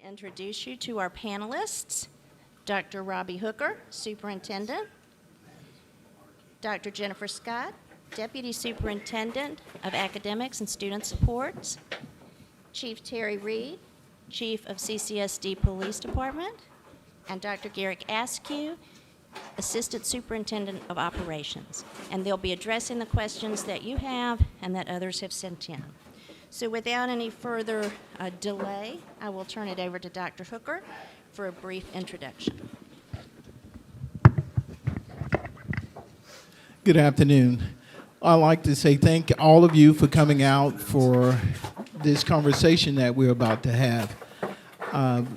introduce you to our panelists, Dr. Robbie Hooker, Superintendent, Dr. Jennifer Scott, Deputy Superintendent of Academics and Student Supports, Chief Terry Reed, Chief of CCSD Police Department, and Dr. Garrick Askew, Assistant Superintendent of Operations. And they'll be addressing the questions that you have and that others have sent in. So without any further delay, I will turn it over to Dr. Hooker for a brief introduction. Good afternoon. I'd like to say thank all of you for coming out for this conversation that we're about to have.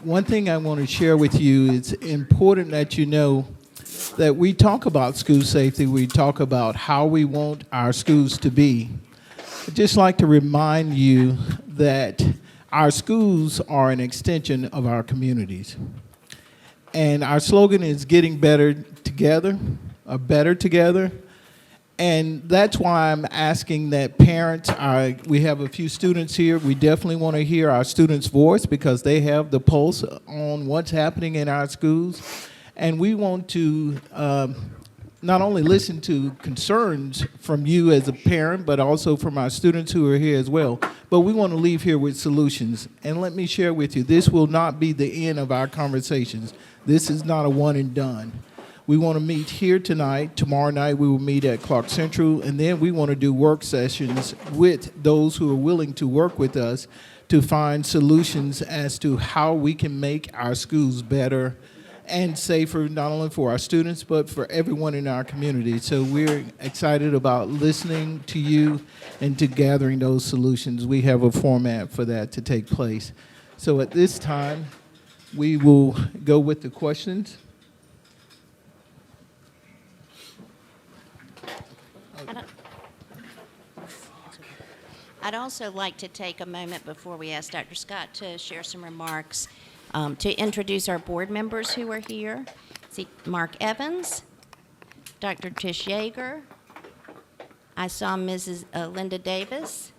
One thing I want to share with you, it's important that you know that we talk about school safety, we talk about how we want our schools to be. I'd just like to remind you that our schools are an extension of our communities. And our slogan is getting better together, or better together. And that's why I'm asking that parents, we have a few students here, we definitely want to hear our students' voice because they have the pulse on what's happening in our schools. And we want to not only listen to concerns from you as a parent, but also from our students who are here as well. But we want to leave here with solutions. And let me share with you, this will not be the end of our conversations. This is not a one and done. We want to meet here tonight. Tomorrow night we will meet at Clark Central, and then we want to do work sessions with those who are willing to work with us to find solutions as to how we can make our schools better and safer, not only for our students, but for everyone in our community. So we're excited about listening to you and to gathering those solutions. We have a format for that to take place. So at this time, we will go with the questions. I'd also like to take a moment before we ask Dr. Scott to share some remarks to introduce our board members who are here. See, Mark Evans, Dr. Tish Yeager, I saw Mrs. Linda Davis,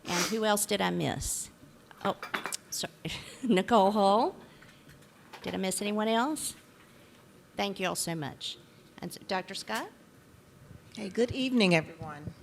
and who else did I miss? Oh, sorry, Nicole Hull. Did I miss anyone else? Thank you all so much. And so, Dr. Scott? Hey, good evening, everyone.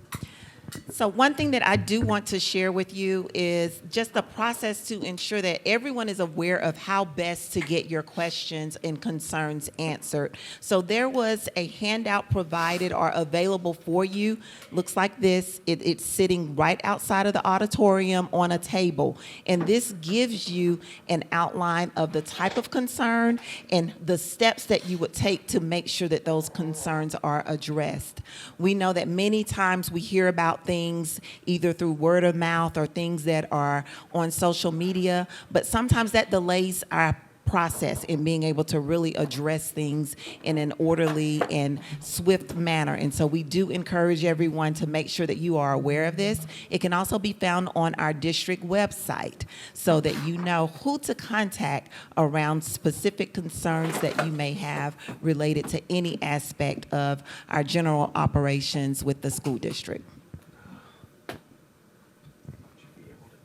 So one thing that I do want to share with you is just the process to ensure that everyone is aware of how best to get your questions and concerns answered. So there was a handout provided or available for you. Looks like this. It's sitting right outside of the auditorium on a table. And this gives you an outline of the type of concern and the steps that you would take to make sure that those concerns are addressed. We know that many times we hear about things either through word of mouth or things that are on social media, but sometimes that delays our process in being able to really address things in an orderly and swift manner. And so we do encourage everyone to make sure that you are aware of this. It can also be found on our district website so that you know who to contact around specific concerns that you may have related to any aspect of our general operations with the school district.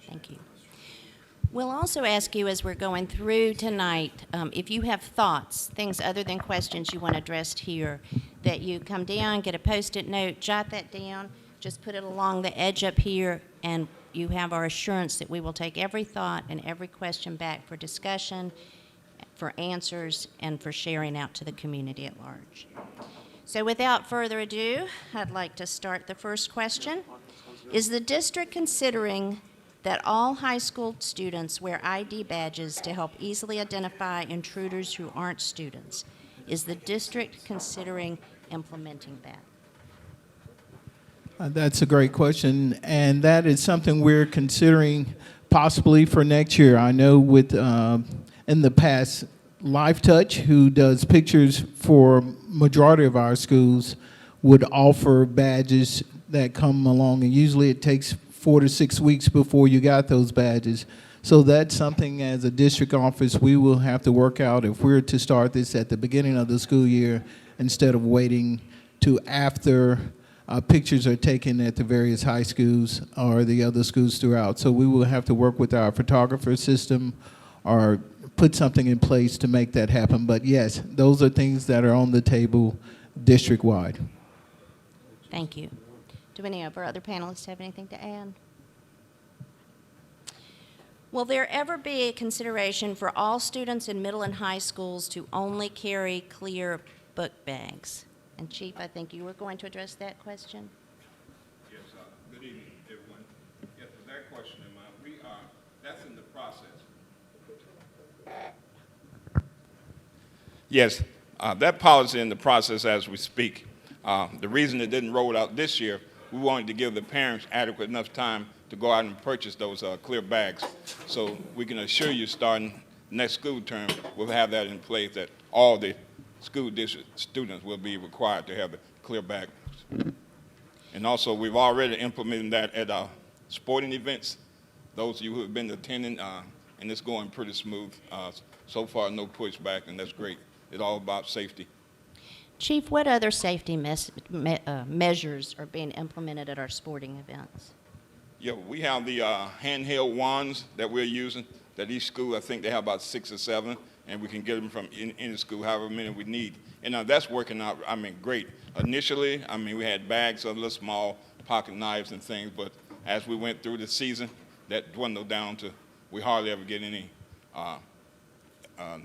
Thank you. We'll also ask you as we're going through tonight, if you have thoughts, things other than questions you want addressed here, that you come down, get a Post-it note, jot that down, just put it along the edge up here, and you have our assurance that we will take every thought and every question back for discussion, for answers, and for sharing out to the community at large. So without further ado, I'd like to start the first question. Is the district considering that all high school students wear ID badges to help easily identify intruders who aren't students? Is the district considering implementing that? That's a great question, and that is something we're considering possibly for next year. I know with in the past, Life Touch, who does pictures for majority of our schools, would offer badges that come along, and usually it takes 4 to 6 weeks before you got those badges. So that's something as a district office we will have to work out if we're to start this at the beginning of the school year instead of waiting to after pictures are taken at the various high schools or the other schools throughout. So we will have to work with our photographer system or put something in place to make that happen. But yes, those are things that are on the table district-wide. Thank you. Do any of our other panelists have anything to add? Will there ever be a consideration for all students in middle and high schools to only carry clear book bags? And Chief, I think you were going to address that question. Yes, good evening, everyone. Yes, with that question in mind, that's in the process. Yes, that policy in the process as we speak. The reason it didn't roll out this year, we wanted to give the parents adequate enough time to go out and purchase those clear bags. So we can assure you starting next school term, we'll have that in place that all the school district students will be required to have the clear bags. And also, we've already implemented that at our sporting events. Those of you who have been attending, and it's going pretty smooth. So far, no pushback, and that's great. It's all about safety. Chief, what other safety measures are being implemented at our sporting events? Yeah, we have the handheld wands that we're using, that each school, I think they have about 6 or 7, and we can get them from any school, however many we need. And that's working out, great. Initially, we had bags of little small pocket knives and things, but as we went through the season, that dwindled down to we hardly ever get any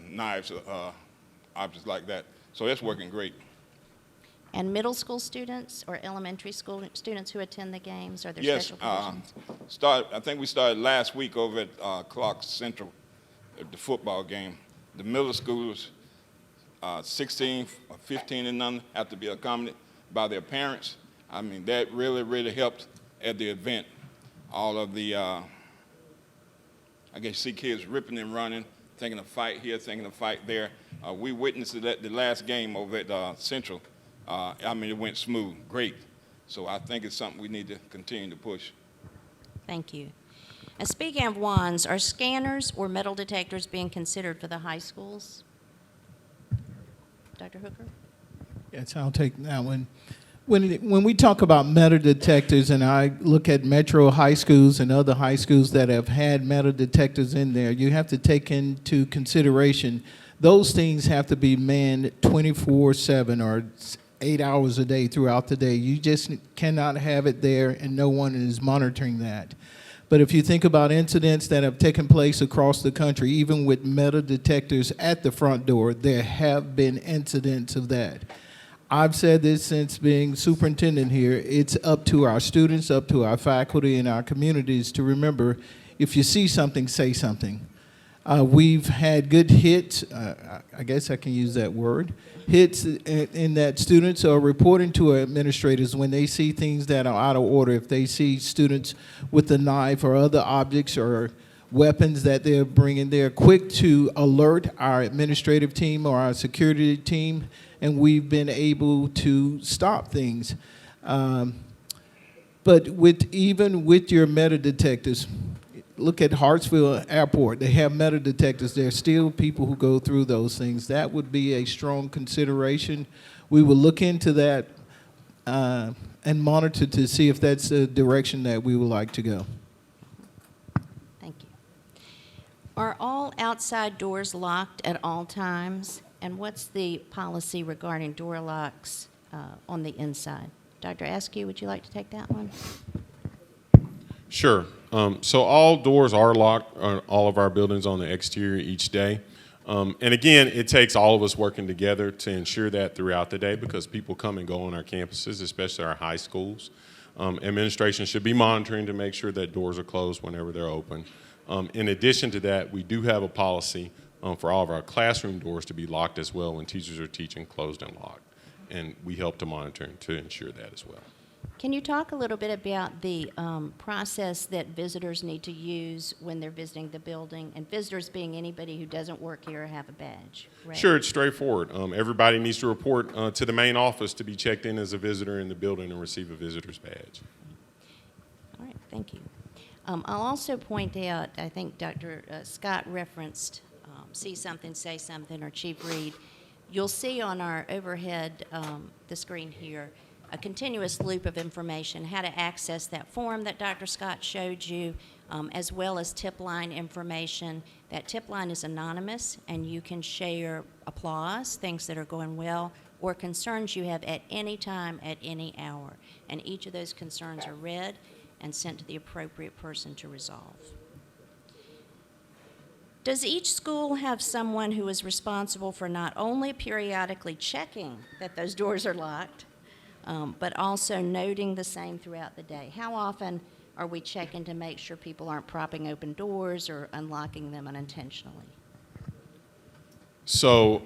knives, objects like that. So it's working great. And middle school students or elementary school students who attend the games, are there Yes, special provisions? I think we started last week over at Clark Central, at the football game. The middle schoolers, 16 or 15 and under, have to be accompanied by their parents. That really, really helped at the event. All of the, I guess you see kids ripping and running, thinking a fight here, thinking a fight there. We witnessed it at the last game over at Central. It went smooth, great. So I think it's something we need to continue to push. Thank you. And speaking of wands, are scanners or metal detectors being considered for the high schools? Dr. Hooker? Yes, I'll take that one. When we talk about metal detectors, and I look at metro high schools and other high schools that have had metal detectors in there, you have to take into consideration those things have to be manned 24/7 or 8 hours a day throughout the day. You just cannot have it there and no one is monitoring that. But if you think about incidents that have taken place across the country, even with metal detectors at the front door, there have been incidents of that. I've said this since being superintendent here. It's up to our students, up to our faculty and our communities to remember, if you see something, say something. We've had good hits, I guess I can use that word, hits in that students are reporting to administrators when they see things that are out of order. If they see students with a knife or other objects or weapons that they're bringing, they're quick to alert our administrative team or our security team, and we've been able to stop things. But even with your metal detectors, look at Hartsville Airport. They have metal detectors. There are still people who go through those things. That would be a strong consideration. We will look into that and monitor to see if that's the direction that we would like to go. Thank you. Are all outside doors locked at all times? And what's the policy regarding door locks on the inside? Dr. Askew, would you like to take that one? Sure. So all doors are locked on all of our buildings on the exterior each day. And again, it takes all of us working together to ensure that throughout the day because people come and go on our campuses, especially our high schools. Administration should be monitoring to make sure that doors are closed whenever they're open. In addition to that, we do have a policy for all of our classroom doors to be locked as well when teachers are teaching, closed and locked. And we help to monitor to ensure that as well. Can you talk a little bit about the process that visitors need to use when they're visiting the building, and visitors being anybody who doesn't work here or have a badge? Right? Sure, it's straightforward. Everybody needs to report to the main office to be checked in as a visitor in the building and receive a visitor's badge. All right, thank you. I'll also point out, I think Dr. Scott referenced see something, say something, or Chief Reed. You'll see on our overhead, the screen here, a continuous loop of information, how to access that form that Dr. Scott showed you, as well as tip line information. That tip line is anonymous, and you can share applause, things that are going well, or concerns you have at any time, at any hour. And each of those concerns are read and sent to the appropriate person to resolve. Does each school have someone who is responsible for not only periodically checking that those doors are locked, but also noting the same throughout the day? How often are we checking to make sure people aren't propping open doors or unlocking them unintentionally? So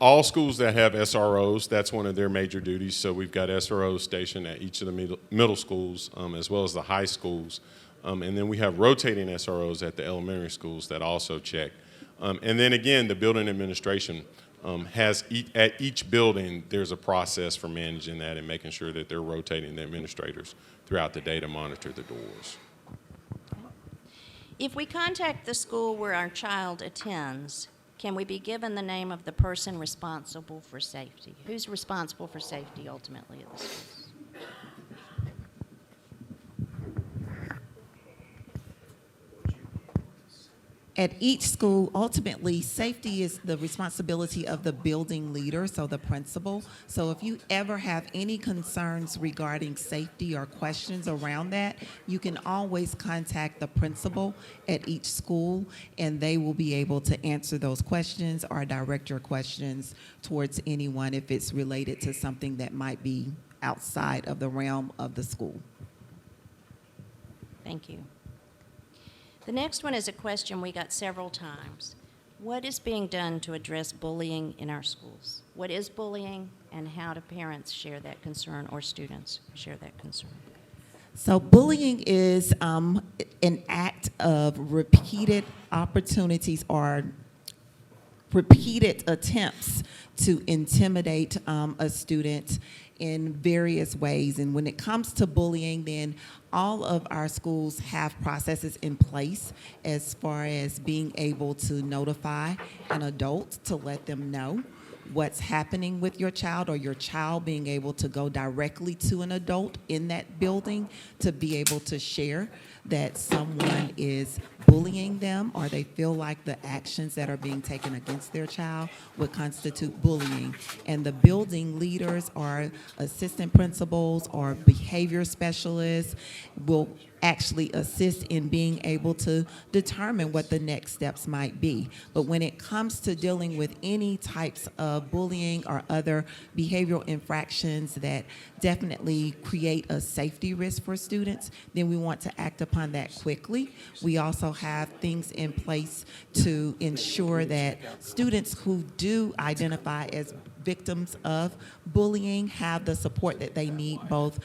all schools that have SROs, that's one of their major duties. So we've got SROs stationed at each of the middle schools as well as the high schools. And then we have rotating SROs at the elementary schools that also check. And then again, the building administration has at each building, there's a process for managing that and making sure that they're rotating the administrators throughout the day to monitor the doors. If we contact the school where our child attends, can we be given the name of the person responsible for safety? Who's responsible for safety ultimately at the schools? At each school, ultimately, safety is the responsibility of the building leader, so the principal. So if you ever have any concerns regarding safety or questions around that, you can always contact the principal at each school, and they will be able to answer those questions or direct your questions towards anyone if it's related to something that might be outside of the realm of the school. Thank you. The next one is a question we got several times. What is being done to address bullying in our schools? What is bullying, and how do parents share that concern or students share that concern? So bullying is an act of repeated opportunities or repeated attempts to intimidate a student in various ways. And when it comes to bullying, then all of our schools have processes in place as far as being able to notify an adult to let them know what's happening with your child, or your child being able to go directly to an adult in that building to be able to share that someone is bullying them, or they feel like the actions that are being taken against their child would constitute bullying. And the building leaders or assistant principals or behavior specialists will actually assist in being able to determine what the next steps might be. But when it comes to dealing with any types of bullying or other behavioral infractions that definitely create a safety risk for students, then we want to act upon that quickly. We also have things in place to ensure that students who do identify as victims of bullying have the support that they need, both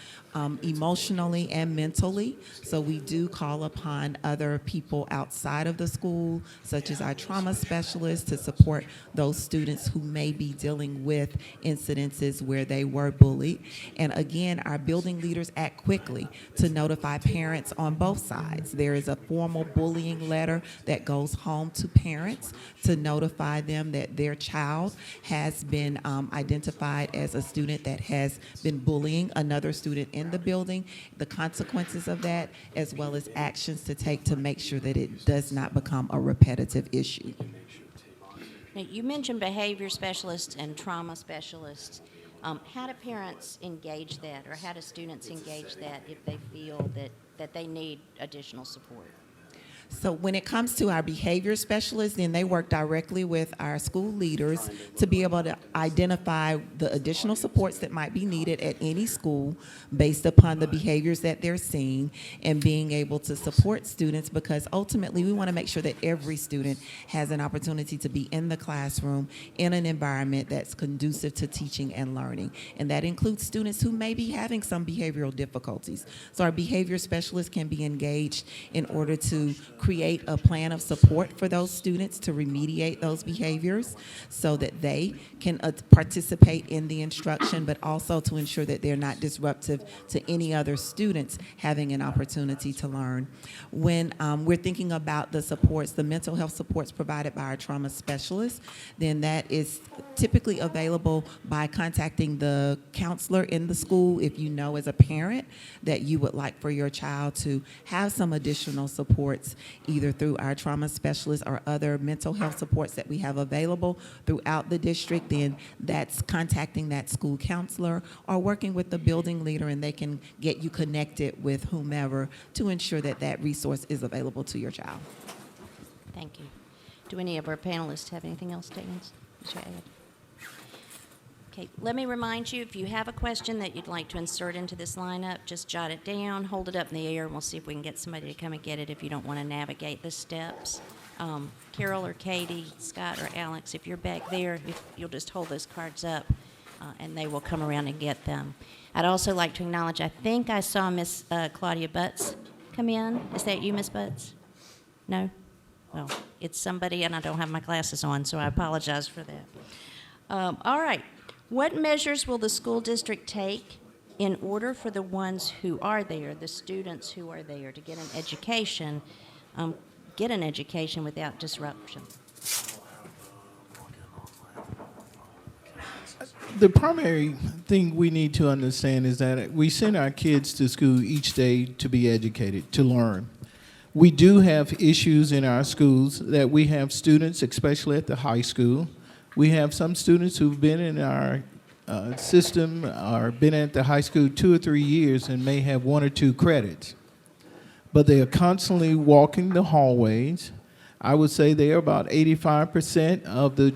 emotionally and mentally. So we do call upon other people outside of the school, such as our trauma specialists, to support those students who may be dealing with incidences where they were bullied. And again, our building leaders act quickly to notify parents on both sides. There is a formal bullying letter that goes home to parents to notify them that their child has been identified as a student that has been bullying another student in the building, the consequences of that, as well as actions to take to make sure that it does not become a repetitive issue. Now, you mentioned behavior specialists and trauma specialists. How do parents engage that, or how do students engage that if they feel that they need additional support? So when it comes to our behavior specialists, then they work directly with our school leaders to be able to identify the additional supports that might be needed at any school based upon the behaviors that they're seeing, and being able to support students, because ultimately we want to make sure that every student has an opportunity to be in the classroom in an environment that's conducive to teaching and learning. And that includes students who may be having some behavioral difficulties. So our behavior specialists can be engaged in order to create a plan of support for those students to remediate those behaviors so that they can participate in the instruction, but also to ensure that they're not disruptive to any other students having an opportunity to learn. When we're thinking about the supports, the mental health supports provided by our trauma specialists, then that is typically available by contacting the counselor in the school if you know as a parent that you would like for your child to have some additional supports either through our trauma specialists or other mental health supports that we have available throughout the district. Then that's contacting that school counselor or working with the building leader, and they can get you connected with whomever to ensure that that resource is available to your child. Thank you. Do any of our panelists have anything else to add? Okay, let me remind you, if you have a question that you'd like to insert into this lineup, just jot it down, hold it up in the air, and we'll see if we can get somebody to come and get it if you don't want to navigate the steps. Carol or Katie, Scott or Alex, if you're back there, if you'll just hold those cards up, and they will come around and get them. I'd also like to acknowledge, I think I saw Miss Claudia Butts come in. Is that you, Miss Butts? No? Well, it's somebody, and I don't have my glasses on, so I apologize for that. All right. What measures will the school district take in order for the ones who are there, the students who are there, to get an education without disruption? The primary thing we need to understand is that we send our kids to school each day to be educated, to learn. We do have issues in our schools that we have students, especially at the high school. We have some students who've been in our system or been at the high school 2 or 3 years and may have 1 or 2 credits. But they are constantly walking the hallways. I would say they are about 85% of the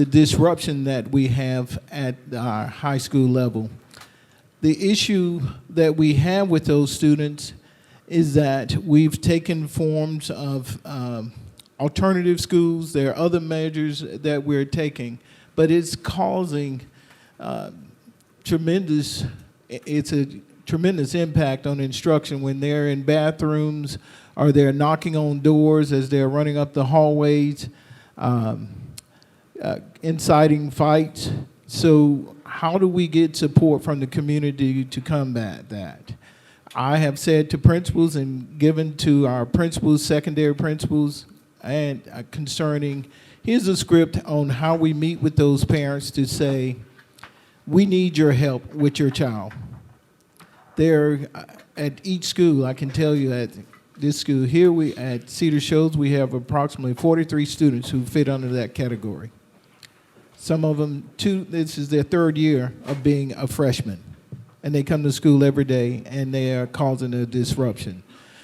disruption that we have at our high school level. The issue that we have with those students is that we've taken forms of alternative schools. There are other measures that we're taking, but it's causing tremendous impact on instruction when they're in bathrooms or they're knocking on doors as they're running up the hallways, inciting fights. So how do we get support from the community to combat that? I have said to principals and given to our principals, secondary principals, and concerning, here's a script on how we meet with those parents to say, we need your help with your child. There, at each school, I can tell you at this school, here at Cedar Shoals, we have approximately 43 students who fit under that category. Some of them, this is their 3rd year of being a freshman. And they come to school every day, and they are causing a disruption.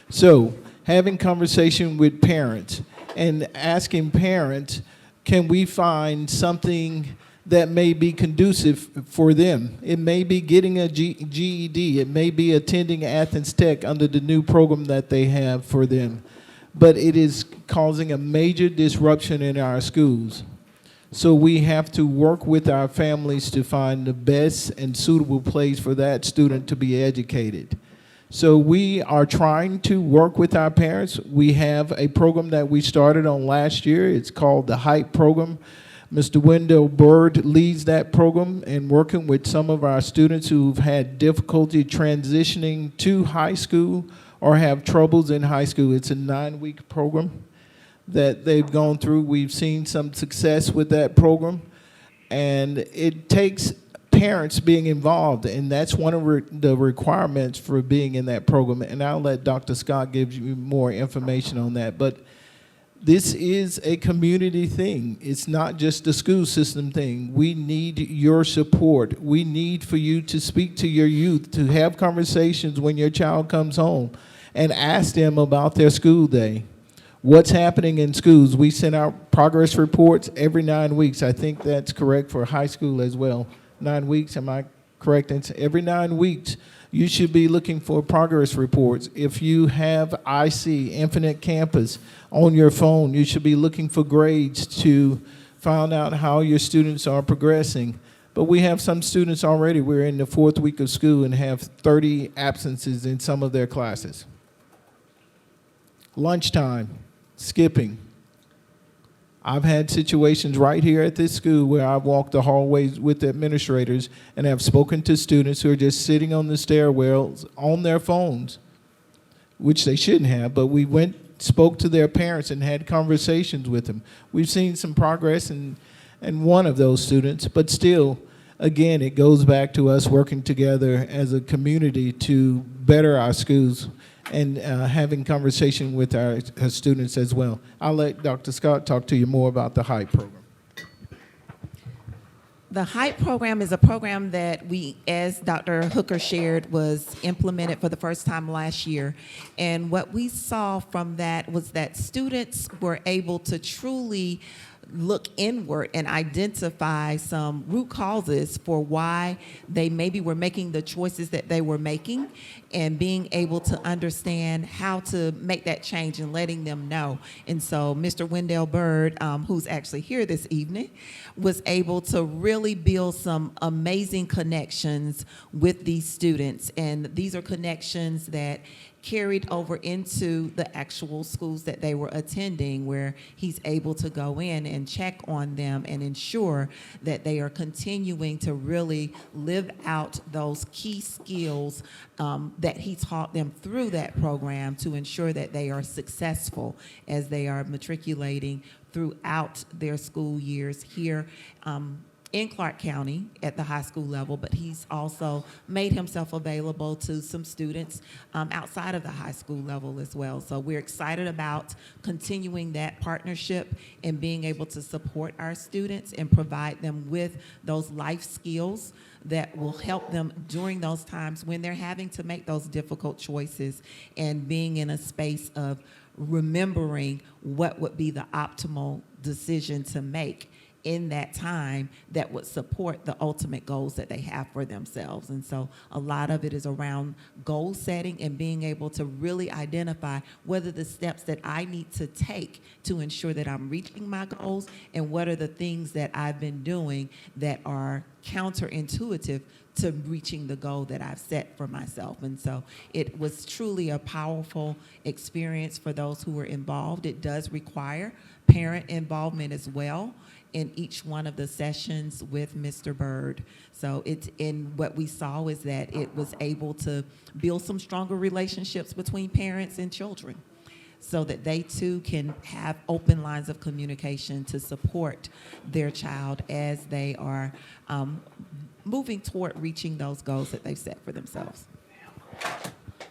So having conversation with parents and asking parents, can we find something that may be conducive for them? It may be getting a GED. It may be attending Athens Tech under the new program that they have for them. But it is causing a major disruption in our schools. So we have to work with our families to find the best and suitable place for that student to be educated. So we are trying to work with our parents. We have a program that we started on last year. It's called the HYPE program. Mr. Wendell Bird leads that program and working with some of our students who've had difficulty transitioning to high school or have troubles in high school. It's a 9-week program that they've gone through. We've seen some success with that program, and it takes parents being involved, and that's one of the requirements for being in that program. And I'll let Dr. Scott give you more information on that. But this is a community thing. It's not just a school system thing. We need your support. We need for you to speak to your youth, to have conversations when your child comes home and ask them about their school day. What's happening in schools? We send out progress reports every 9 weeks. I think that's correct for high school as well. 9 weeks, am I correct? It's every 9 weeks, you should be looking for progress reports. If you have IC, Infinite Campus, on your phone, you should be looking for grades to find out how your students are progressing. But we have some students already, we're in the 4th week of school and have 30 absences in some of their classes. lunchtime, skipping. I've had situations right here at this school where I've walked the hallways with the administrators and have spoken to students who are just sitting on the stairwells on their phones, which they shouldn't have, but we spoke to their parents and had conversations with them. We've seen some progress in one of those students, but still, again, it goes back to us working together as a community to better our schools and having conversation with our students as well. I'll let Dr. Scott talk to you more about the HYPE program. The HYPE program is a program that we, as Dr. Hooker shared, was implemented for the first time last year. And what we saw from that was that students were able to truly look inward and identify some root causes for why they maybe were making the choices that they were making, and being able to understand how to make that change and letting them know. And so Mr. Wendell Bird, who's actually here this evening, was able to really build some amazing connections with these students. And these are connections that carried over into the actual schools that they were attending, where he's able to go in and check on them and ensure that they are continuing to really live out those key skills that he taught them through that program, to ensure that they are successful as they are matriculating throughout their school years here in Clark County at the high school level, but he's also made himself available to some students outside of the high school level as well. So we're excited about continuing that partnership and being able to support our students and provide them with those life skills that will help them during those times when they're having to make those difficult choices, and being in a space of remembering what would be the optimal decision to make in that time that would support the ultimate goals that they have for themselves. And so a lot of it is around goal setting and being able to really identify what are the steps that I need to take to ensure that I'm reaching my goals, and what are the things that I've been doing that are counterintuitive to reaching the goal that I've set for myself. And so it was truly a powerful experience for those who were involved. It does require parent involvement as well in each one of the sessions with Mr. Bird. So it's in what we saw is that it was able to build some stronger relationships between parents and children, so that they too can have open lines of communication to support their child as they are moving toward reaching those goals that they've set for themselves.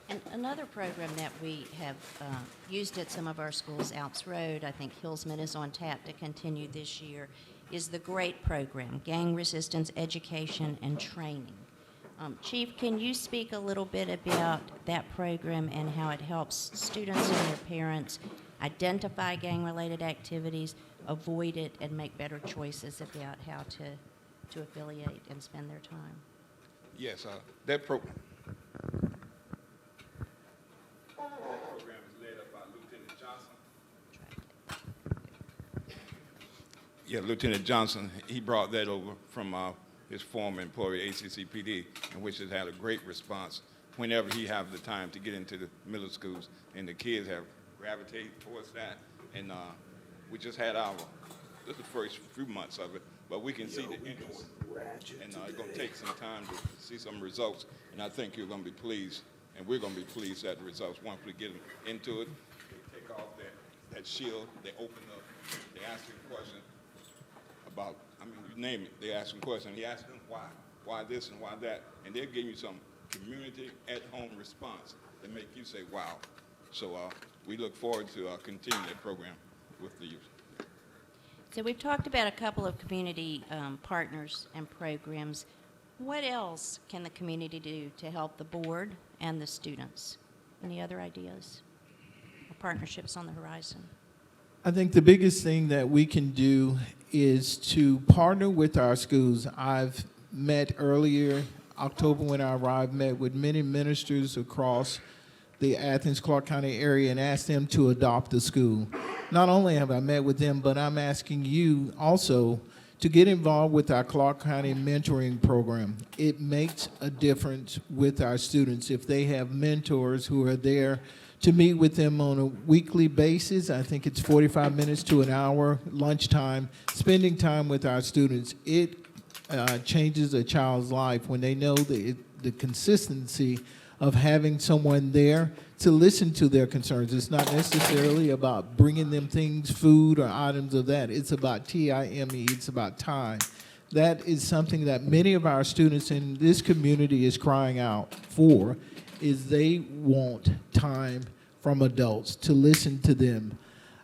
And another program that we have used at some of our schools, Alps Road, I think Hillsman is on tap to continue this year, is the GREAT program, Gang Resistance Education and Training. Chief, can you speak a little bit about that program and how it helps students and their parents identify gang-related activities, avoid it, and make better choices about how to affiliate and spend their time? Yes, that program is led up by Lieutenant Johnson. Yeah, Lieutenant Johnson, he brought that over from his former employer, ACCPD, in which has had a great response whenever he have the time to get into the middle schools, and the kids have gravitated towards that. And we just had this is the first few months of it, but we can see the interest. And it's going to take some time to see some results, and I think you're going to be pleased, and we're going to be pleased at the results. Once we get them into it, they take off that shield, they open up, they ask you a question about, you name it, they ask them questions. You ask them why this and why that, and they'll give you some community at-home response that make you say, wow. So we look forward to continuing that program with the youth. So we've talked about a couple of community partners and programs. What else can the community do to help the board and the students? Any other ideas or partnerships on the horizon? I think the biggest thing that we can do is to partner with our schools. I've met earlier, October when I arrived, met with many ministers across the Athens-Clarke County area and asked them to adopt a school. Not only have I met with them, but I'm asking you also to get involved with our Clarke County mentoring program. It makes a difference with our students if they have mentors who are there to meet with them on a weekly basis. I think it's 45 minutes to an hour, lunchtime, spending time with our students. It changes a child's life when they know the consistency of having someone there to listen to their concerns. It's not necessarily about bringing them things, food or items of that. It's about time. It's about time. That is something that many of our students in this community is crying out for, is they want time from adults to listen to them.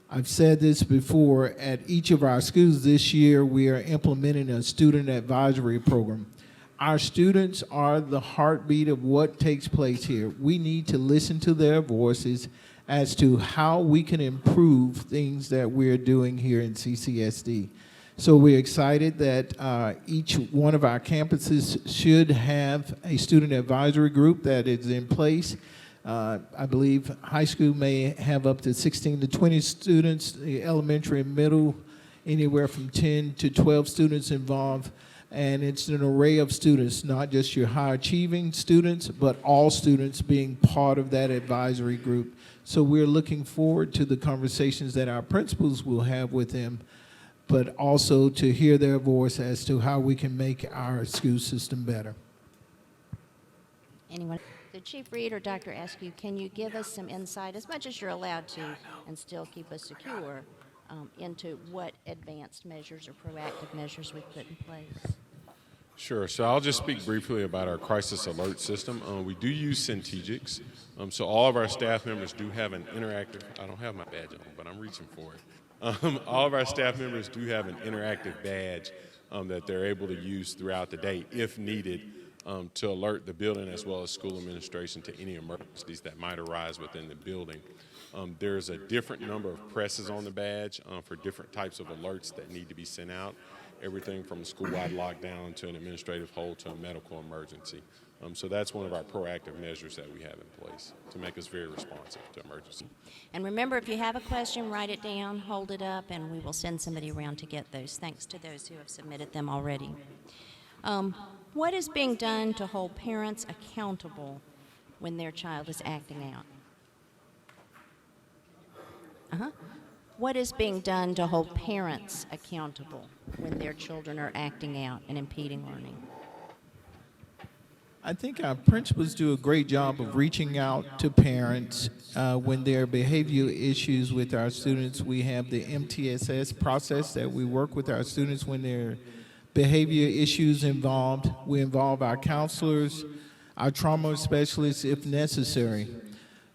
I've said this before, at each of our schools this year, we are implementing a student advisory program. Our students are the heartbeat of what takes place here. We need to listen to their voices as to how we can improve things that we're doing here in CCSD. So we're excited that each one of our campuses should have a student advisory group that is in place. I believe high school may have up to 16 to 20 students, the elementary and middle, anywhere from 10 to 12 students involved. And it's an array of students, not just your high achieving students, but all students being part of that advisory group. So we're looking forward to the conversations that our principals will have with them, but also to hear their voice as to how we can make our school system better. Anyone? So Chief Reed or Dr. Askew, can you give us some insight, as much as you're allowed to, and still keep us secure, into what advanced measures or proactive measures we've put in place? Sure. So I'll just speak briefly about our crisis alert system. We do use Centegix. So all of our staff members do have an interactive, I don't have my badge on, but I'm reaching for it. All of our staff members do have an interactive badge that they're able to use throughout the day if needed to alert the building as well as school administration to any emergencies that might arise within the building. There's a different number of presses on the badge for different types of alerts that need to be sent out, everything from a school-wide lockdown to an administrative hold to a medical emergency. So that's one of our proactive measures that we have in place to make us very responsive to emergency. And remember, if you have a question, write it down, hold it up, and we will send somebody around to get those. Thanks to those who have submitted them already. What is being done to hold parents accountable when their child is acting out? What is being done to hold parents accountable when their children are acting out and impeding learning? I think our principals do a great job of reaching out to parents when there are behavior issues with our students. We have the MTSS process that we work with our students when there are behavior issues involved. We involve our counselors, our trauma specialists if necessary.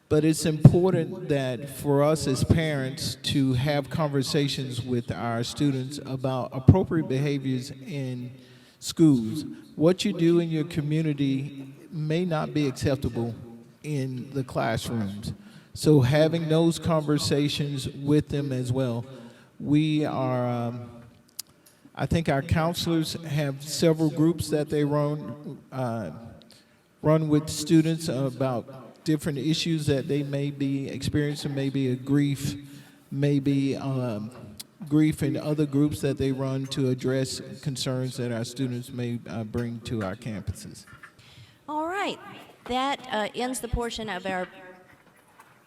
But it's important that for us as parents to have conversations with our students about appropriate behaviors in schools. What you do in your community may not be acceptable in the classrooms. So having those conversations with them as well. We are, I think our counselors have several groups that they run with students about different issues that they may be experiencing, maybe a grief, maybe grief and other groups that they run to address concerns that our students may bring to our campuses. All right. That ends the portion of our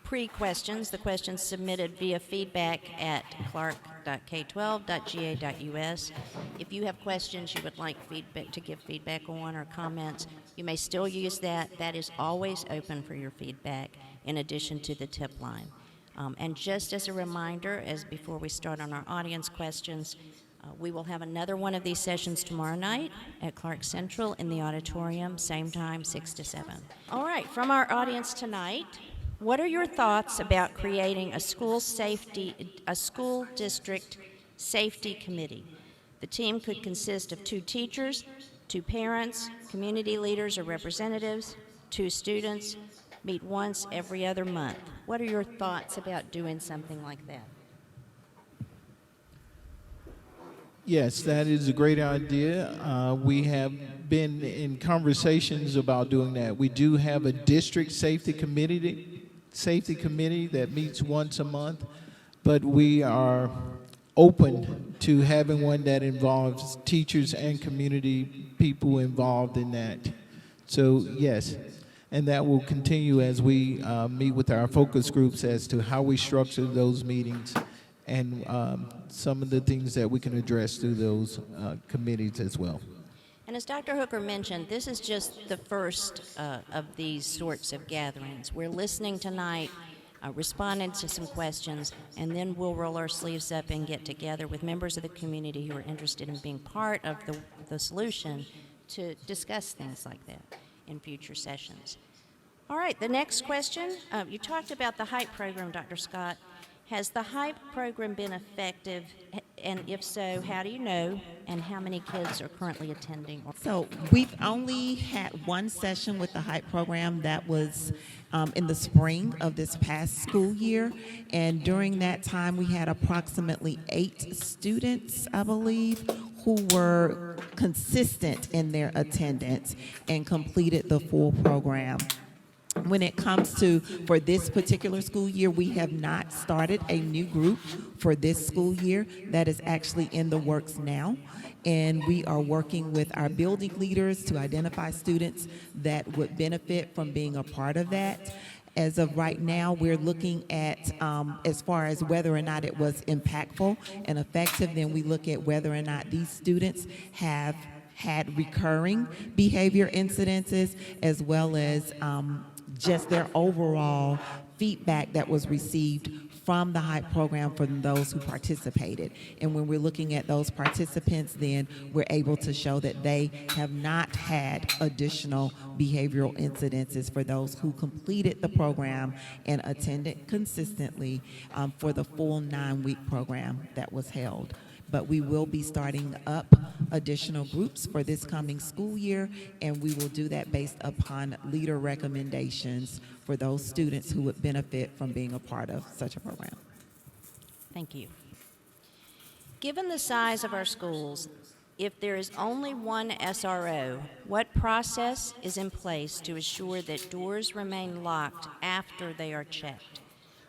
pre-questions, the questions submitted via feedback at clark.k12.ga.us. If you have questions you would like feedback to give feedback on or comments, you may still use that. That is always open for your feedback in addition to the tip line. And just as a reminder, as before we start on our audience questions, we will have another one of these sessions tomorrow night at Clark Central in the auditorium, same time, 6 to 7. All right, from our audience tonight, what are your thoughts about creating a school district safety committee? The team could consist of 2 teachers, 2 parents, community leaders or representatives, 2 students, meet once every other month. What are your thoughts about doing something like that? Yes, that is a great idea. We have been in conversations about doing that. We do have a district safety committee that meets once a month, but we are open to having one that involves teachers and community people involved in that. So yes, And that will continue as we meet with our focus groups as to how we structure those meetings and some of the things that we can address through those committees as well. And as Dr. Hooker mentioned, this is just the first of these sorts of gatherings. We're listening tonight, responding to some questions, and then we'll roll our sleeves up and get together with members of the community who are interested in being part of the solution to discuss things like that in future sessions. All right, the next question. You talked about the HYPE program, Dr. Scott. Has the HYPE program been effective? And if so, how do you know? And how many kids are currently attending? So we've only had one session with the HYPE program that was in the spring of this past school year. And during that time, we had approximately 8 students, I believe, who were consistent in their attendance and completed the full program. When it comes to, for this particular school year, we have not started a new group for this school year. That is actually in the works now. And we are working with our building leaders to identify students that would benefit from being a part of that. As of right now, we're looking at, as far as whether or not it was impactful and effective, then we look at whether or not these students have had recurring behavior incidences, as well as just their overall feedback that was received from the HYPE program from those who participated. And when we're looking at those participants, then we're able to show that they have not had additional behavioral incidences for those who completed the program and attended consistently for the full 9-week program that was held. But we will be starting up additional groups for this coming school year, and we will do that based upon leader recommendations for those students who would benefit from being a part of such a program. Thank you. Given the size of our schools, if there is only one SRO, what process is in place to assure that doors remain locked after they are checked?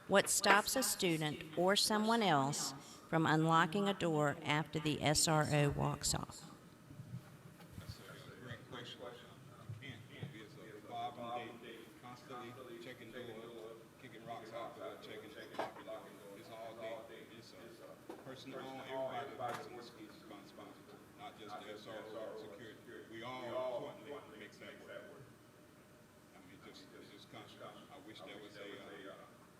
What stops a student or someone else from unlocking a door after the SRO walks off? That's a great question. Again, it's a evolving day, constantly checking doors, kicking rocks out the door, checking locking doors. It's all day. It's a person-owned, everybody that's in the school's responsibility, not just the SRO security. We all jointly makes that work. I mean, it's just constant. I wish there was a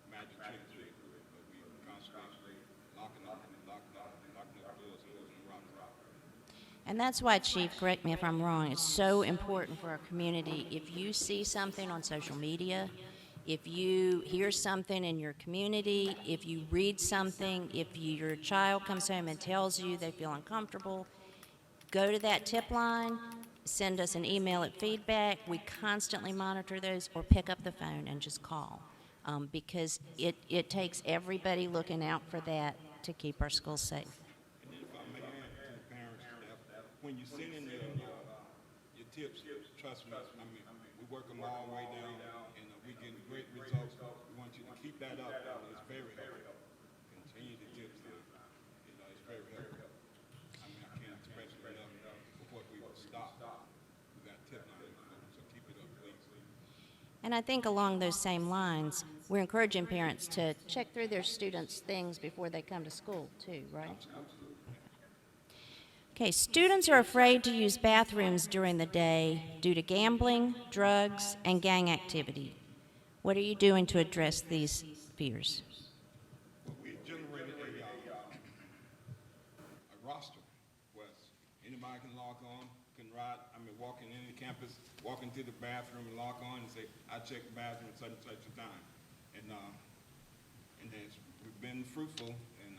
magic trick to it, but we constantly locking up doors and moving rocks out. And that's why, Chief, correct me if I'm wrong, it's so important for our community. If you see something on social media, if you hear something in your community, if you read something, if your child comes home and tells you they feel uncomfortable, go to that tip line, send us an email at feedback. We constantly monitor those, or pick up the phone and just call, because it takes everybody looking out for that to keep our schools safe. And then if I may add to the parents, when you send in your tips, trust me, I mean, we work them all the way down, and we get great results. We want you to keep that up. It's very helpful. Continue the tips now. It's very helpful. I mean, I can't express it enough before we will stop. We got tip line, so keep it up, please. And I think along those same lines, we're encouraging parents to check through their students' things before they come to school, too, right? Okay, students are afraid to use bathrooms during the day due to gambling, drugs, and gang activity. What are you doing to address these fears? Well, we generated a roster where anybody can log on, can walk in any campus, walk into the bathroom and log on and say, I checked the bathroom at such and such a time. And then we've been fruitful, and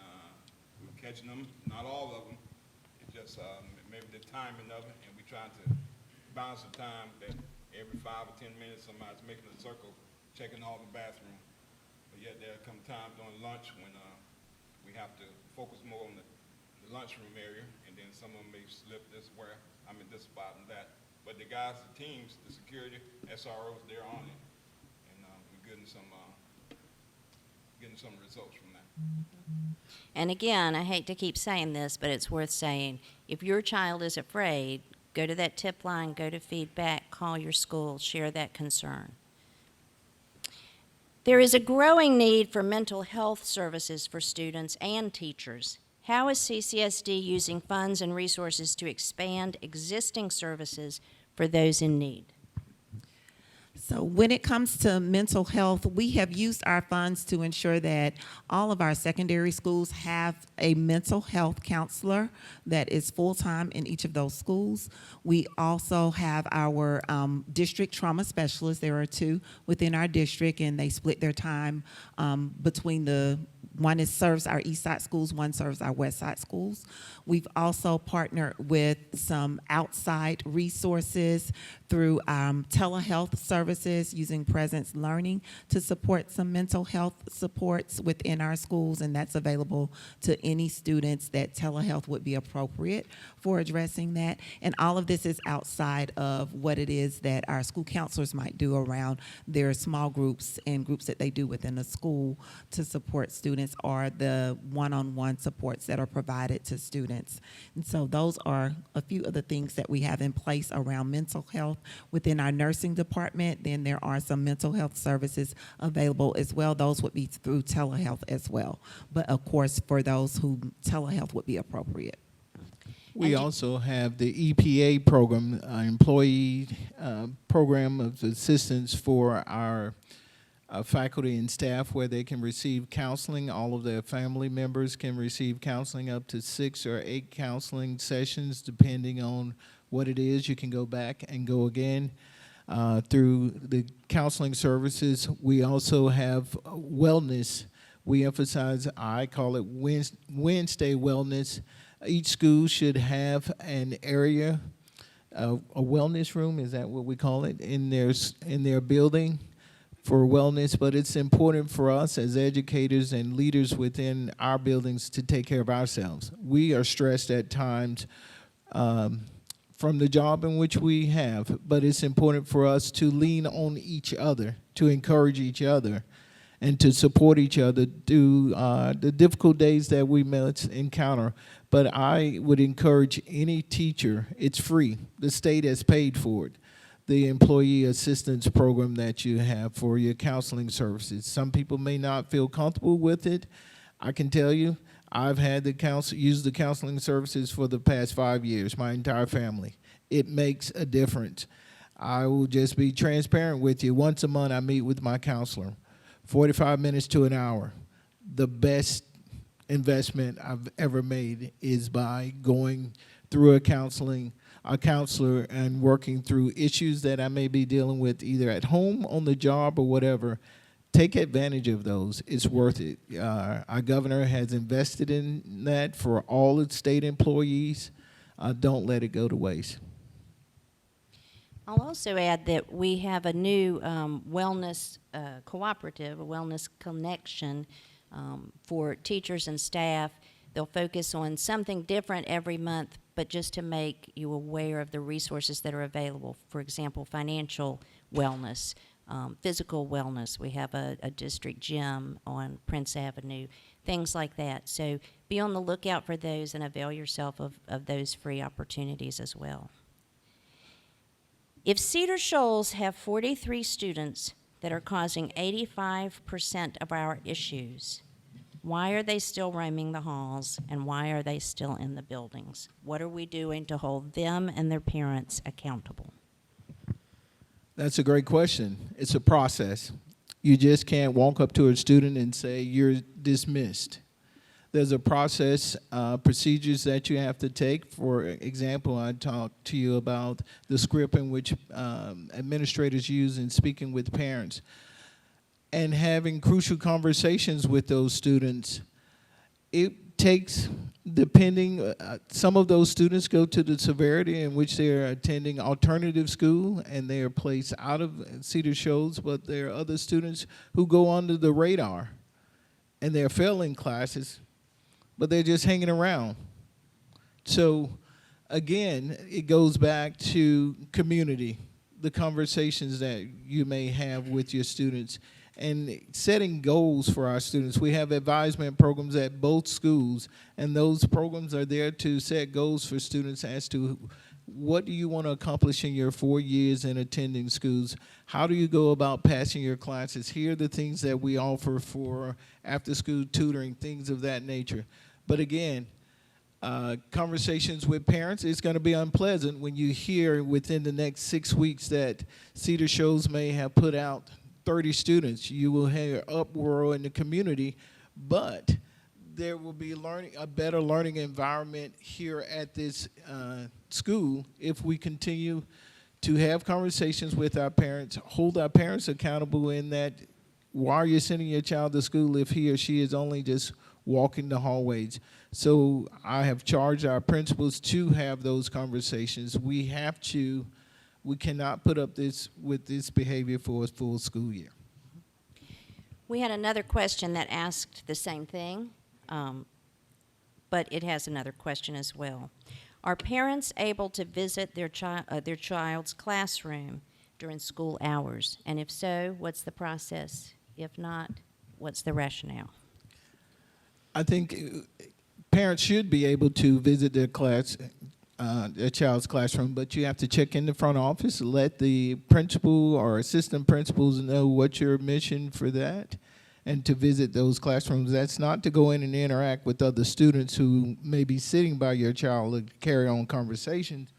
we're catching them, not all of them. It's just maybe the timing of it, and we're trying to balance the time that every 5 or 10 minutes somebody's making a circle, checking all the bathroom. But yet there come times during lunch when we have to focus more on the lunchroom area, and then some of them may slip this spot and that. But the guys, the teams, the security, SROs, they're on it, and we're getting some results from that. And again, I hate to keep saying this, but it's worth saying. If your child is afraid, Go to that tip line, go to feedback, call your school, share that concern. There is a growing need for mental health services for students and teachers. How is CCSD using funds and resources to expand existing services for those in need? So when it comes to mental health, we have used our funds to ensure that all of our secondary schools have a mental health counselor that is full-time in each of those schools. We also have our district trauma specialists. There are 2 within our district, and they split their time between one serves our east side schools, one serves our west side schools. We've also partnered with some outside resources through telehealth services using Presence Learning to support some mental health supports within our schools, and that's available to any students that telehealth would be appropriate for addressing that. And all of this is outside of what it is that our school counselors might do around their small groups and groups that they do within the school to support students, or the one-on-one supports that are provided to students. And so those are a few of the things that we have in place around mental health within our nursing department. Then there are some mental health services available as well. Those would be through telehealth as well. But of course, for those who telehealth would be appropriate. We also have the EPA program, employee program of assistance for our faculty and staff, where they can receive counseling. All of their family members can receive counseling, up to 6 or 8 counseling sessions, depending on what it is. You can go back and go again through the counseling services. We also have wellness. We emphasize, I call it Wednesday wellness. Each school should have an area, a wellness room, is that what we call it, in their building for wellness. But it's important for us as educators and leaders within our buildings to take care of ourselves. We are stressed at times from the job in which we have, but it's important for us to lean on each other, to encourage each other, and to support each other through the difficult days that we must encounter. But I would encourage any teacher, it's free. The state has paid for it. The employee assistance program that you have for your counseling services. Some people may not feel comfortable with it. I can tell you, I've had used the counseling services for the past 5 years, my entire family. It makes a difference. I will just be transparent with you. Once a month, I meet with my counselor, 45 minutes to an hour. The best investment I've ever made is by going through a counselor and working through issues that I may be dealing with either at home, on the job, or whatever. Take advantage of those. It's worth it. Our governor has invested in that for all its state employees. Don't let it go to waste. I'll also add that we have a new wellness cooperative, a wellness connection for teachers and staff. They'll focus on something different every month, but just to make you aware of the resources that are available. For example, financial wellness, physical wellness. We have a district gym on Prince Avenue, things like that. So be on the lookout for those and avail yourself of those free opportunities as well. If Cedar Shoals have 43 students that are causing 85% of our issues, why are they still roaming the halls, and why are they still in the buildings? What are we doing to hold them and their parents accountable? That's a great question. It's a process. You just can't walk up to a student and say, you're dismissed. There's a process, procedures that you have to take. For example, I talked to you about the script in which administrators use in speaking with parents and having crucial conversations with those students. It takes, depending, some of those students go to the severity in which they're attending alternative school and they are placed out of Cedar Shoals, but there are other students who go under the radar and they're failing classes, but they're just hanging around. So again, it goes back to community, the conversations that you may have with your students, and setting goals for our students. We have advisement programs at both schools, and those programs are there to set goals for students as to what do you want to accomplish in your 4 years in attending schools? How do you go about passing your classes? Here are the things that we offer for after-school tutoring, things of that nature. But again, conversations with parents is going to be unpleasant when you hear within the next 6 weeks that Cedar Shoals may have put out 30 students. You will hear uproar in the community, but there will be a better learning environment here at this school if we continue to have conversations with our parents, hold our parents accountable in that why are you sending your child to school if he or she is only just walking the hallways? So I have charged our principals to have those conversations. We cannot put up with this behavior for a full school year. We had another question that asked the same thing, but it has another question as well. Are parents able to visit their child's classroom during school hours? And if so, what's the process? If not, what's the rationale? I think parents should be able to visit their child's classroom, but you have to check in the front office, let the principal or assistant principals know what your mission for that, and to visit those classrooms. That's not to go in and interact with other students who may be sitting by your child and carry on conversations.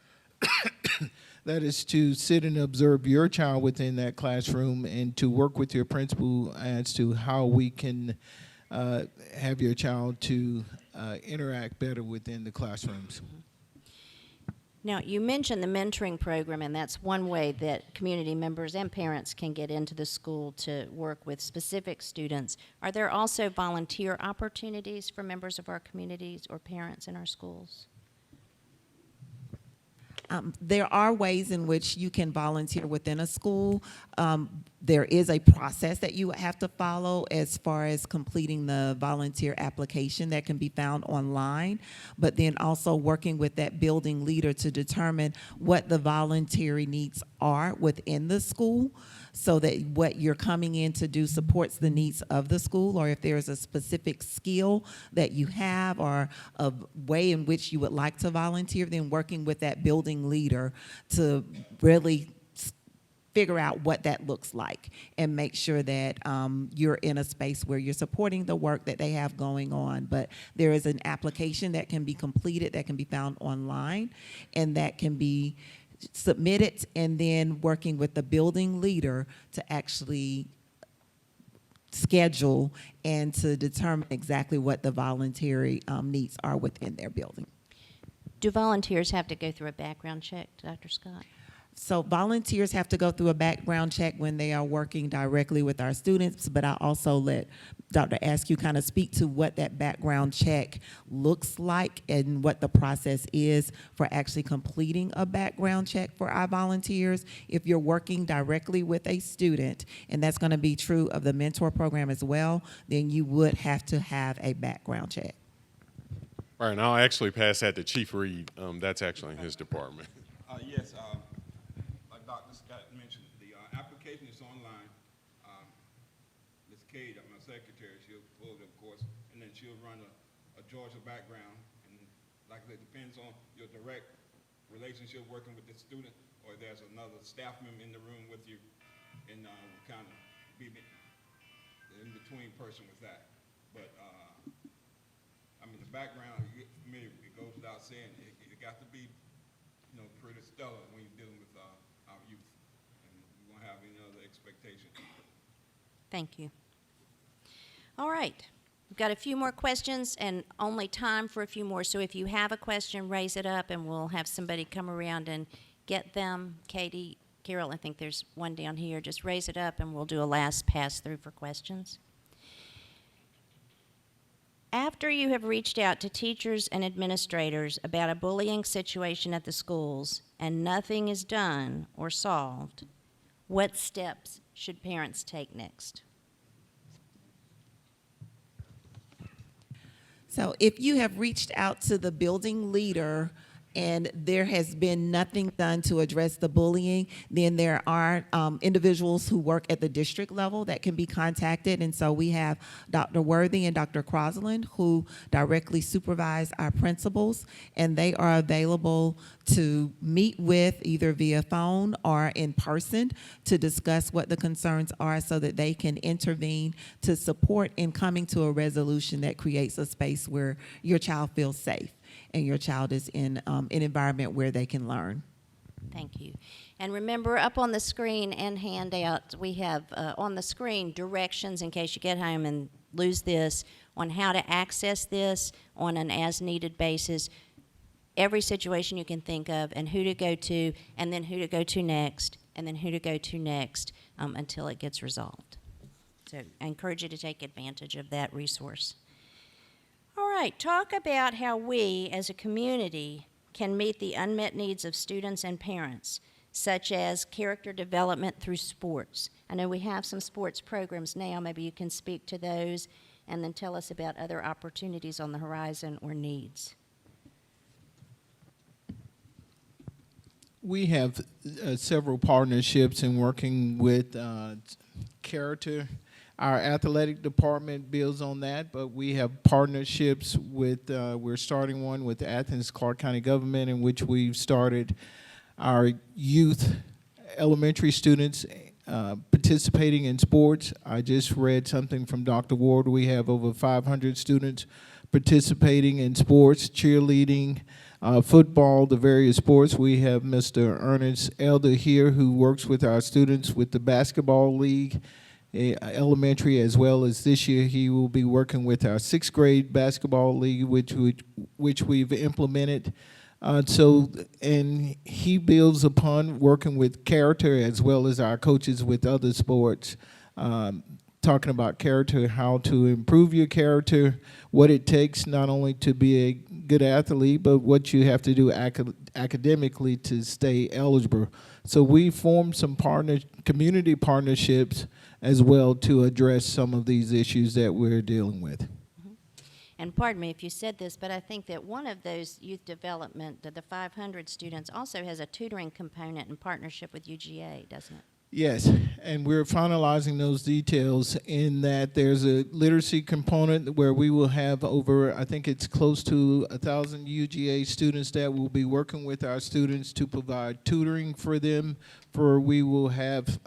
That is to sit and observe your child within that classroom and to work with your principal as to how we can have your child to interact better within the classrooms. Now, you mentioned the mentoring program, and that's one way that community members and parents can get into the school to work with specific students. Are there also volunteer opportunities for members of our communities or parents in our schools? There are ways in which you can volunteer within a school. There is a process that you have to follow as far as completing the volunteer application that can be found online, but then also working with that building leader to determine what the voluntary needs are within the school so that what you're coming in to do supports the needs of the school, or if there's a specific skill that you have or a way in which you would like to volunteer, then working with that building leader to really figure out what that looks like and make sure that you're in a space where you're supporting the work that they have going on. But there is an application that can be completed that can be found online and that can be submitted, and then working with the building leader to actually schedule and to determine exactly what the voluntary needs are within their building. Do volunteers have to go through a background check, Dr. Scott? So volunteers have to go through a background check when they are working directly with our students, but I also let Dr. Askew kind of speak to what that background check looks like and what the process is for actually completing a background check for our volunteers. If you're working directly with a student, and that's going to be true of the mentor program as well, then you would have to have a background check. All right, and I'll actually pass that to Chief Reed. That's actually in his department. Yes, like Dr. Scott mentioned, the application is online. Ms. Cade, my secretary, she'll pull it, of course, and then she'll run a Georgia background. And like I said, it depends on your direct relationship working with the student, or there's another staff member in the room with you, and kind of be the in-between person with that. But I mean, the background, you get familiar, it goes without saying, it got to be, pretty stellar when you're dealing with our youth. And we won't have any other expectation. Thank you. All right. We've got a few more questions and only time for a few more. So if you have a question, raise it up and we'll have somebody come around and get them. Katie, Carol, I think there's one down here. Just raise it up and we'll do a last pass through for questions. After you have reached out to teachers and administrators about a bullying situation at the schools and nothing is done or solved, what steps should parents take next? So if you have reached out to the building leader and there has been nothing done to address the bullying, then there are individuals who work at the district level that can be contacted. And so we have Dr. Worthy and Dr. Crosland who directly supervise our principals, and they are available to meet with either via phone or in person to discuss what the concerns are so that they can intervene to support in coming to a resolution that creates a space where your child feels safe and your child is in an environment where they can learn. Thank you. And remember, up on the screen and handouts, we have on the screen directions in case you get home and lose this on how to access this on an as-needed basis. Every situation you can think of, and who to go to, and then who to go to next, and then who to go to next until it gets resolved. So I encourage you to take advantage of that resource. All right, talk about how we as a community can meet the unmet needs of students and parents, such as character development through sports. I know we have some sports programs now. Maybe you can speak to those and then tell us about other opportunities on the horizon or needs. We have several partnerships in working with character. Our athletic department builds on that, but we have partnerships with, we're starting one with the Athens Clarke County government, in which we've started our youth elementary students participating in sports. I just read something from Dr. Ward. We have over 500 students participating in sports, cheerleading, football, the various sports. We have Mr. Ernest Elder here who works with our students with the basketball league, elementary, as well as this year he will be working with our 6th grade basketball league, which we've implemented. And he builds upon working with character as well as our coaches with other sports, talking about character, how to improve your character, what it takes not only to be a good athlete, but what you have to do academically to stay eligible. So we formed some community partnerships as well to address some of these issues that we're dealing with. And pardon me if you said this, but I think that one of those youth development, the 500 students, also has a tutoring component in partnership with UGA, doesn't it? Yes, and we're finalizing those details in that there's a literacy component where we will have over, I think it's close to 1,000 UGA students that will be working with our students to provide tutoring for them. We will have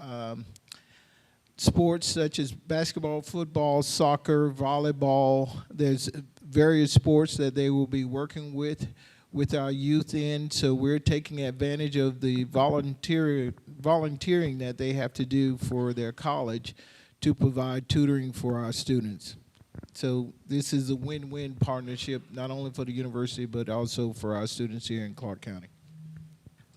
sports such as basketball, football, soccer, volleyball. There's various sports that they will be working with our youth in, so we're taking advantage of the volunteering that they have to do for their college to provide tutoring for our students. So this is a win-win partnership, not only for the university, but also for our students here in Clarke County.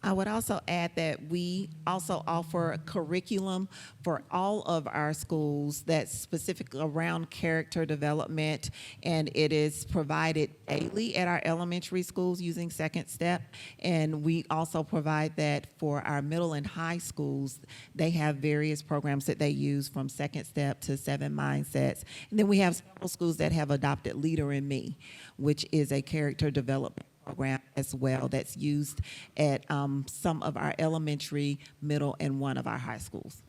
I would also add that we also offer a curriculum for all of our schools that's specific around character development, and it is provided daily at our elementary schools using Second Step, and we also provide that for our middle and high schools. They have various programs that they use from Second Step to 7 Mindsets. And then we have several schools that have adopted Leader in Me, which is a character development program as well that's used at some of our elementary, middle, and one of our high schools.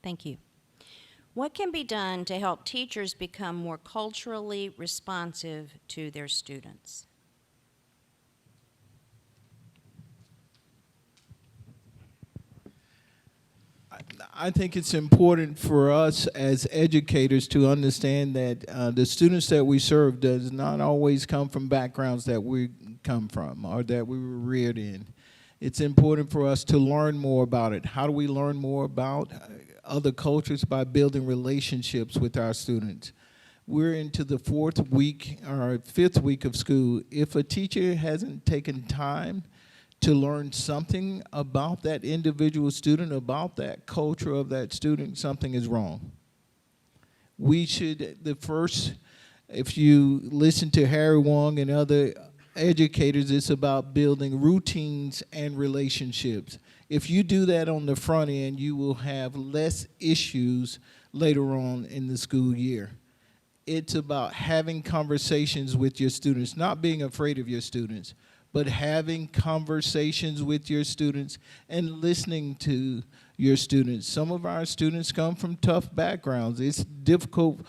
Thank you. What can be done to help teachers become more culturally responsive to their students? I think it's important for us as educators to understand that the students that we serve does not always come from backgrounds that we come from or that we were reared in. It's important for us to learn more about it. How do we learn more about other cultures? By building relationships with our students. We're into the 4th week or 5th week of school. If a teacher hasn't taken time to learn something about that individual student, about that culture of that student, something is wrong. We should, if you listen to Harry Wong and other educators, it's about building routines and relationships. If you do that on the front end, you will have less issues later on in the school year. It's about having conversations with your students, not being afraid of your students, but having conversations with your students and listening to your students. Some of our students come from tough backgrounds. It's difficult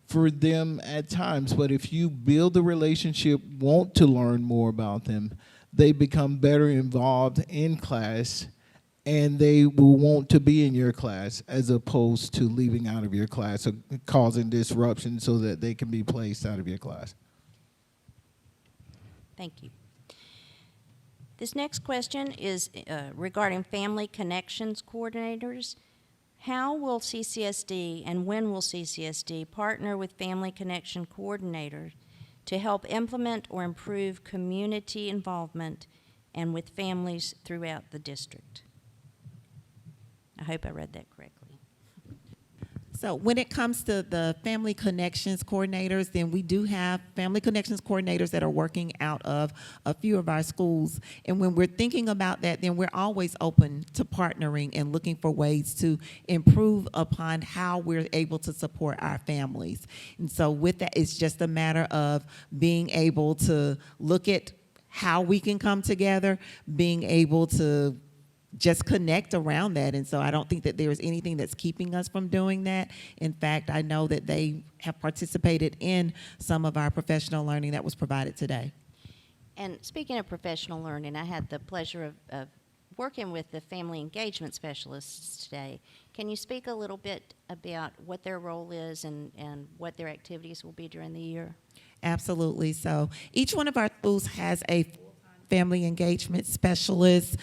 for them at times, but if you build a relationship, want to learn more about them, they become better involved in class, and they will want to be in your class as opposed to leaving out of your class or causing disruption so that they can be placed out of your class. Thank you. This next question is regarding family connections coordinators. How will CCSD and when will CCSD partner with family connection coordinators to help implement or improve community involvement and with families throughout the district? I hope I read that correctly. So when it comes to the family connections coordinators, then we do have family connections coordinators that are working out of a few of our schools. And when we're thinking about that, then we're always open to partnering and looking for ways to improve upon how we're able to support our families. And so with that, it's just a matter of being able to look at how we can come together, being able to just connect around that. And so I don't think that there's anything that's keeping us from doing that. In fact, I know that they have participated in some of our professional learning that was provided today. And speaking of professional learning, I had the pleasure of working with the family engagement specialists today. Can you speak a little bit about what their role is and what their activities will be during the year? Absolutely. So each one of our schools has a family engagement specialist,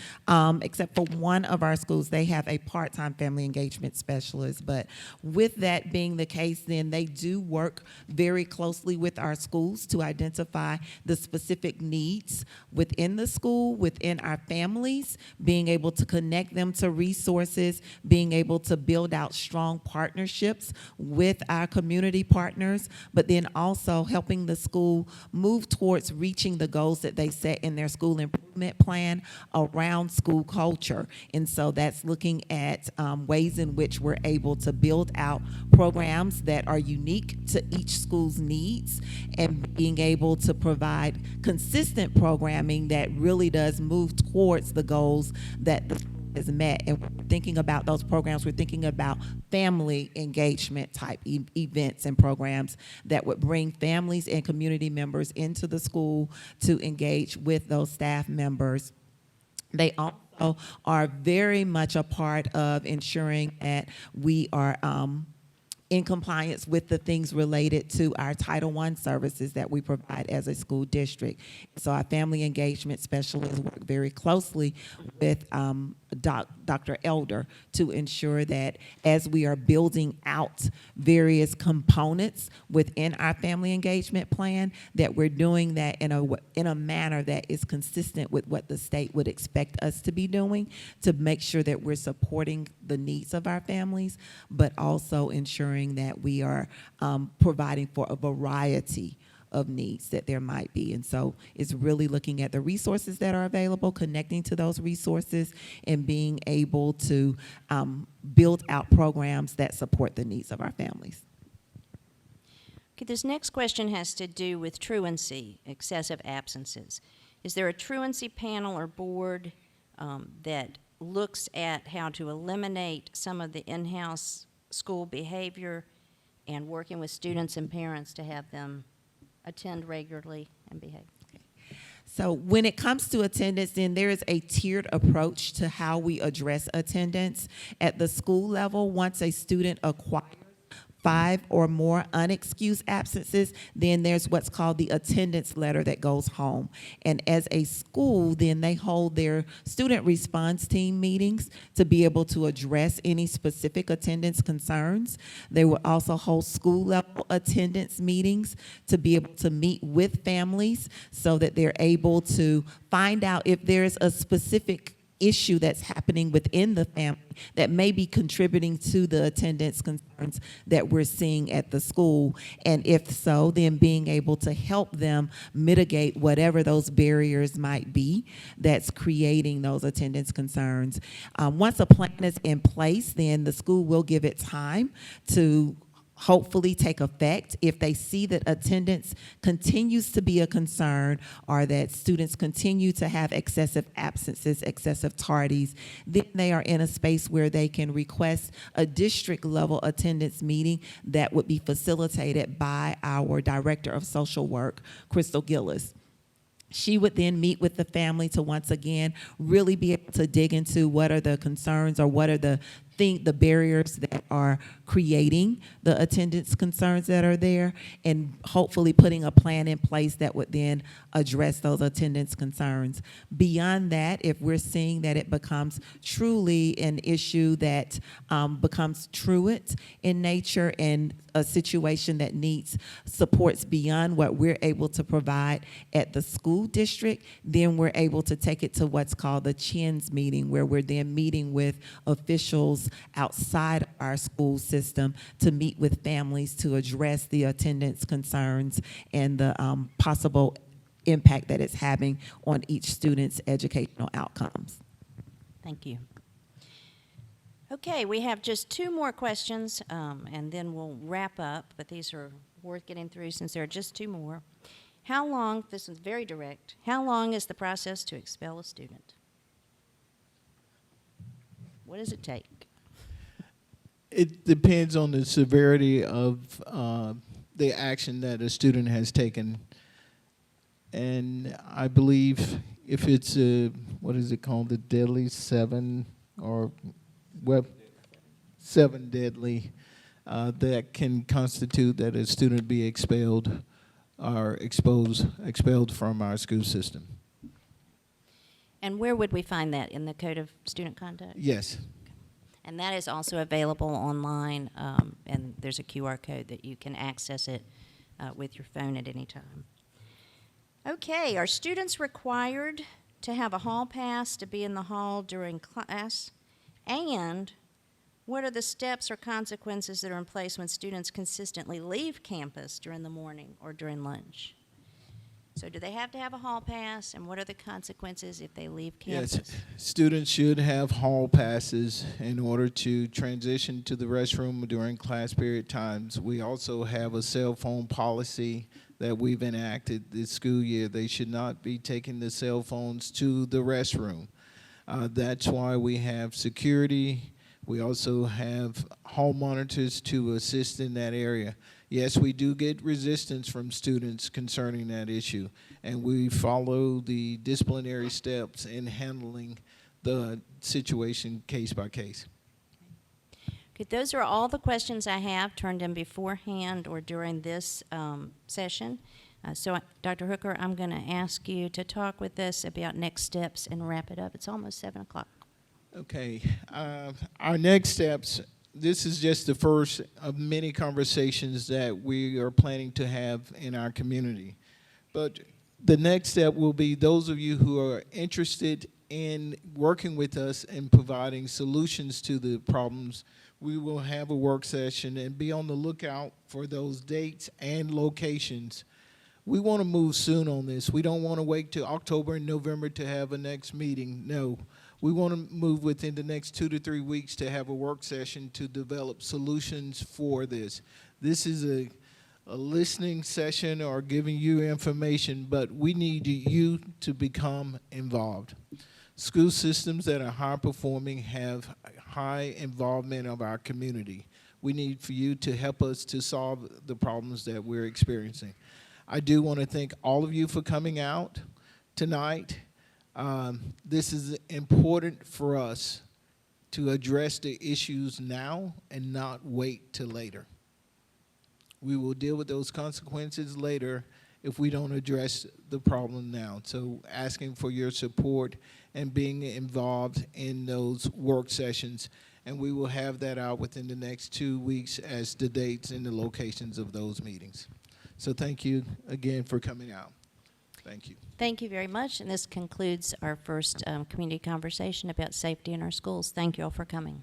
except for one of our schools, they have a part-time family engagement specialist. But with that being the case, then they do work very closely with our schools to identify the specific needs within the school, within our families, being able to connect them to resources, being able to build out strong partnerships with our community partners, but then also helping the school move towards reaching the goals that they set in their school improvement plan around school culture. And so that's looking at ways in which we're able to build out programs that are unique to each school's needs and being able to provide consistent programming that really does move towards the goals that the is met. And when we're thinking about those programs, we're thinking about family engagement type events and programs that would bring families and community members into the school to engage with those staff members. They also are very much a part of ensuring that we are in compliance with the things related to our Title I services that we provide as a school district. So our family engagement specialists work very closely with Dr. Elder to ensure that as we are building out various components within our family engagement plan, that we're doing that in a manner that is consistent with what the state would expect us to be doing to make sure that we're supporting the needs of our families, but also ensuring that we are providing for a variety of needs that there might be. And so it's really looking at the resources that are available, connecting to those resources, and being able to build out programs that support the needs of our families. Okay, this next question has to do with truancy, excessive absences. Is there a truancy panel or board that looks at how to eliminate some of the in-house school behavior and working with students and parents to have them attend regularly and behave? So when it comes to attendance, then there is a tiered approach to how we address attendance. At the school level, once a student acquires 5 or more unexcused absences, then there's what's called the attendance letter that goes home. And as a school, then they hold their student response team meetings to be able to address any specific attendance concerns. They will also hold school level attendance meetings to be able to meet with families so that they're able to find out if there's a specific issue that's happening within the family that may be contributing to the attendance concerns that we're seeing at the school. And if so, then being able to help them mitigate whatever those barriers might be that's creating those attendance concerns. Once a plan is in place, then the school will give it time to hopefully take effect. If they see that attendance continues to be a concern, or that students continue to have excessive absences, excessive tardies, then they are in a space where they can request a district level attendance meeting that would be facilitated by our Director of Social Work, Crystal Gillis. She would then meet with the family to once again really be able to dig into what are the concerns, or what are the barriers that are creating the attendance concerns that are there, and hopefully putting a plan in place that would then address those attendance concerns. Beyond that, if we're seeing that it becomes truly an issue that becomes truant in nature, and a situation that needs supports beyond what we're able to provide at the school district, then we're able to take it to what's called the CHINS meeting, where we're then meeting with officials outside our school system to meet with families to address the attendance concerns and the possible impact that it's having on each student's educational outcomes. Thank you. Okay, we have just 2 more questions, and then we'll wrap up, but these are worth getting through since there are just 2 more. How long, this is very direct, how long is the process to expel a student? What does it take? It depends on the severity of the action that a student has taken. And I believe if it's what is it called, the deadly 7 or 7 deadly, that can constitute that a student be expelled or expelled from our school system. And where would we find that? In the Code of Student Conduct? Yes. And that is also available online, and there's a QR code that you can access it with your phone at any time. Okay, are students required to have a hall pass to be in the hall during class? And what are the steps or consequences that are in place when students consistently leave campus during the morning or during lunch? So do they have to have a hall pass, and what are the consequences if they leave campus? Yes, students should have hall passes in order to transition to the restroom during class period times. We also have a cell phone policy that we've enacted this school year. They should not be taking the cell phones to the restroom. That's why we have security. We also have hall monitors to assist in that area. Yes, we do get resistance from students concerning that issue, and we follow the disciplinary steps in handling the situation case by case. Okay, those are all the questions I have turned in beforehand or during this session. So, Dr. Hooker, I'm going to ask you to talk with us about next steps and wrap it up. It's almost 7 o'clock. Okay, our next steps, this is just the first of many conversations that we are planning to have in our community. But the next step will be those of you who are interested in working with us and providing solutions to the problems. We will have a work session, and be on the lookout for those dates and locations. We want to move soon on this. We don't want to wait till October and November to have a next meeting. No. We want to move within the next 2 to 3 weeks to have a work session to develop solutions for this. This is a listening session or giving you information, but we need you to become involved. School systems that are high performing have high involvement of our community. We need for you to help us to solve the problems that we're experiencing. I do want to thank all of you for coming out tonight. This is important for us to address the issues now and not wait till later. We will deal with those consequences later if we don't address the problem now. So asking for your support and being involved in those work sessions, and we will have that out within the next 2 weeks as the dates and the locations of those meetings. So thank you again for coming out. Thank you. Thank you very much, and this concludes our first community conversation about safety in our schools. Thank you all for coming.